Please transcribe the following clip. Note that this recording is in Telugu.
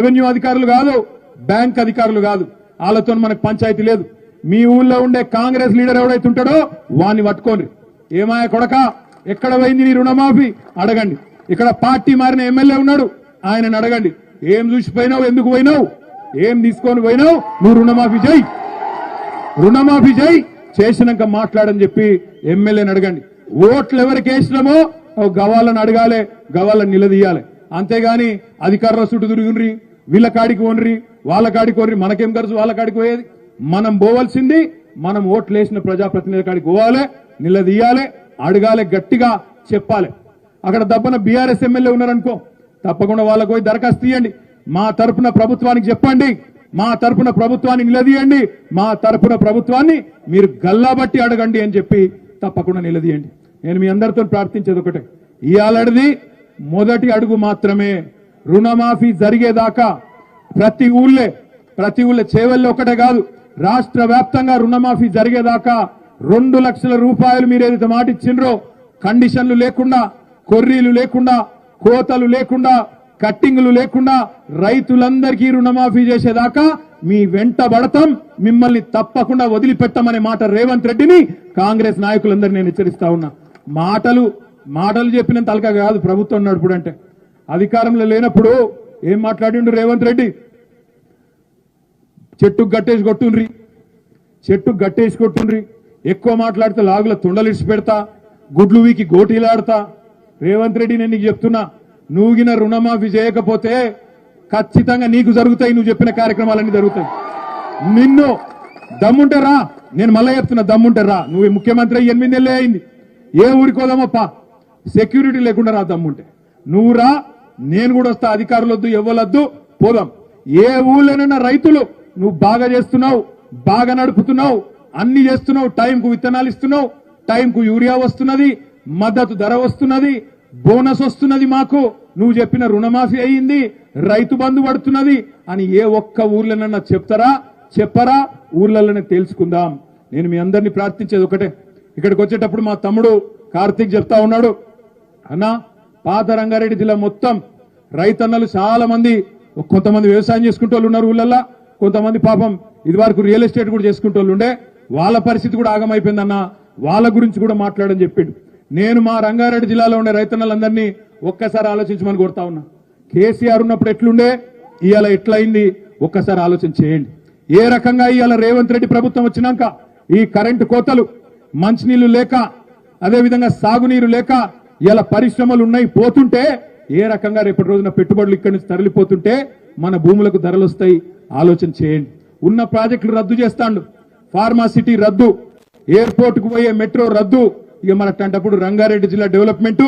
రెవెన్యూ అధికారులు కాదు, బ్యాంక్ అధికారులు కాదు, వాళ్ళతో మనకు పంచాయతీ లేదు. మీ ఊళ్ళో ఉండే కాంగ్రెస్ లీడర్ ఎవడైతే ఉంటాడో వాన్ని పట్టుకోండి. ఏమాయ కొడక ఎక్కడ పోయింది నీ రుణమాఫీ అడగండి. ఇక్కడ పార్టీ మారిన ఎమ్మెల్యే ఉన్నాడు, ఆయనను అడగండి. ఏం చూసిపోయినావు, ఎందుకు పోయినావు, ఏం తీసుకొని పోయినావు, నువ్వు రుణమాఫీ చేయి చేసినాక మాట్లాడని చెప్పి ఎమ్మెల్యేని అడగండి. ఓట్లు ఎవరికి వేసినామో గవాళ్ళని అడగాలి, గవాళ్ళని నిలదీయాలి. అంతేగాని అధికారుల చుట్టూ తిరుగుండ్రి, వీళ్ళ కాడికి ఓన్రి, వాళ్ళ కాడికి ఓన్రి, మనకేం ఖర్చు వాళ్ళ కాడికి పోయేది. మనం పోవాల్సింది మనం ఓట్లు వేసిన ప్రజాప్రతినిధుల కాడికి పోవాలి, నిలదీయాలి, అడగాలి, గట్టిగా చెప్పాలి. అక్కడ దబ్బన బీఆర్ఎస్ ఎమ్మెల్యే ఉన్నారనుకో, తప్పకుండా వాళ్ళకు పోయి దరఖాస్తు తీయండి. మా తరపున ప్రభుత్వానికి చెప్పండి, మా తరపున ప్రభుత్వాన్ని నిలదీయండి, మా తరపున ప్రభుత్వాన్ని మీరు గల్లాబట్టి అడగండి అని చెప్పి తప్పకుండా నిలదీయండి. నేను మీ అందరితో ప్రార్థించేది ఒకటే, ఇయాలడిది మొదటి అడుగు మాత్రమే. రుణమాఫీ జరిగేదాకా ప్రతి ఊళ్ళే చేవెళ్ళ ఒకటే కాదు, రాష్ట్ర వ్యాప్తంగా రుణమాఫీ జరిగేదాకా 2 లక్షల రూపాయలు మీరు ఏదైతే మాట ఇచ్చిండ్రో, కండిషన్లు లేకుండా, కొర్రీలు లేకుండా, కోతలు లేకుండా, కట్టింగులు లేకుండా రైతులందరికీ రుణమాఫీ చేసేదాకా మీ వెంట పడతాం, మిమ్మల్ని తప్పకుండా వదిలిపెట్టమనే మాట రేవంత్ రెడ్డిని, కాంగ్రెస్ నాయకులందరినీ నేను హెచ్చరిస్తా ఉన్నా. మాటలు చెప్పినంత అలక కాదు ప్రభుత్వం నడుపుడు అంటే. అధికారంలో లేనప్పుడు ఏం మాట్లాడిండు రేవంత్ రెడ్డి, చెట్టుకు గట్టేసి కొట్టుండ్రి, ఎక్కువ మాట్లాడితే లాగుల తుండలిడిచి పెడతా, గుడ్లు వీకి గోటీలాడతా. రేవంత్ రెడ్డి నేను నీకు చెప్తున్నా, నువ్వుగిన రుణమాఫీ చేయకపోతే ఖచ్చితంగా నీకు జరుగుతాయి, నువ్వు చెప్పిన కార్యక్రమాలన్నీ జరుగుతాయి. నిన్ను దమ్ముంటే రా, నేను మళ్ళా చెప్తున్నా, దమ్ముంటే రా. నువ్వు ముఖ్యమంత్రి 8 నెలలే అయింది, ఏ ఊరికోదామప్పా, సెక్యూరిటీ లేకుండా రా, దమ్ముంటే నువ్వు రా, నేను కూడా వస్తా. అధికారులు వద్దు, ఎవ్వలొద్దు, పోదాం. ఏ ఊళ్ళోనైనా రైతులు నువ్వు బాగా చేస్తున్నావు, బాగా నడుపుతున్నావు, అన్ని చేస్తున్నావు, టైంకు విత్తనాలు ఇస్తున్నావు, టైంకు యూరియా వస్తున్నది, మద్దతు ధర వస్తున్నది, బోనస్ వస్తున్నది, మాకు నువ్వు చెప్పిన రుణమాఫీ అయ్యింది, రైతు బంధు పడుతున్నది అని ఏ ఒక్క ఊర్లోనన్నా చెప్పరా? ఊర్లలోనే తెలుసుకుందాం. నేను మీ అందరినీ ప్రార్థించేది ఒకటే, ఇక్కడికి వచ్చేటప్పుడు మా తమ్ముడు కార్తీక్ చెప్తా ఉన్నాడు, అన్నా పాత రంగారెడ్డి జిల్లా మొత్తం రైతన్నలు చాలా మంది, కొంతమంది వ్యవసాయం చేసుకుంటూ ఉన్నారు ఊళ్ళల్లో, కొంతమంది పాపం ఇది వరకు రియల్ ఎస్టేట్ కూడా చేసుకుంటూ ఉండే, వాళ్ళ పరిస్థితి కూడా ఆగమైపోయిందన్న, వాళ్ళ గురించి కూడా మాట్లాడని చెప్పిండు. నేను మా రంగారెడ్డి జిల్లాలో ఉండే రైతన్నలందరినీ ఒక్కసారి ఆలోచించమని కోరుతా ఉన్నా. కేసీఆర్ ఉన్నప్పుడు ఎట్లుండే, ఇవాళ ఎట్లయింది, ఒక్కసారి ఆలోచన చేయండి. ఏ రకంగా ఇవాళ రేవంత్ రెడ్డి ప్రభుత్వం వచ్చినాక ఈ కరెంటు కోతలు, మంచినీళ్లు లేక, అదేవిధంగా సాగునీరు లేక ఇలా పరిశ్రమలు ఉన్నాయి పోతుంటే, ఏ రకంగా రేపటి రోజున పెట్టుబడులు ఇక్కడి నుంచి తరలిపోతుంటే మన భూములకు ధరలు వస్తాయి, ఆలోచన చేయండి. ఉన్న ప్రాజెక్టులు రద్దు చేస్తాండు, ఫార్మాసిటీ రద్దు, ఎయిర్పోర్ట్ కు పోయే మెట్రో రద్దు. ఇక మనటప్పుడు రంగారెడ్డి జిల్లా డెవలప్మెంట్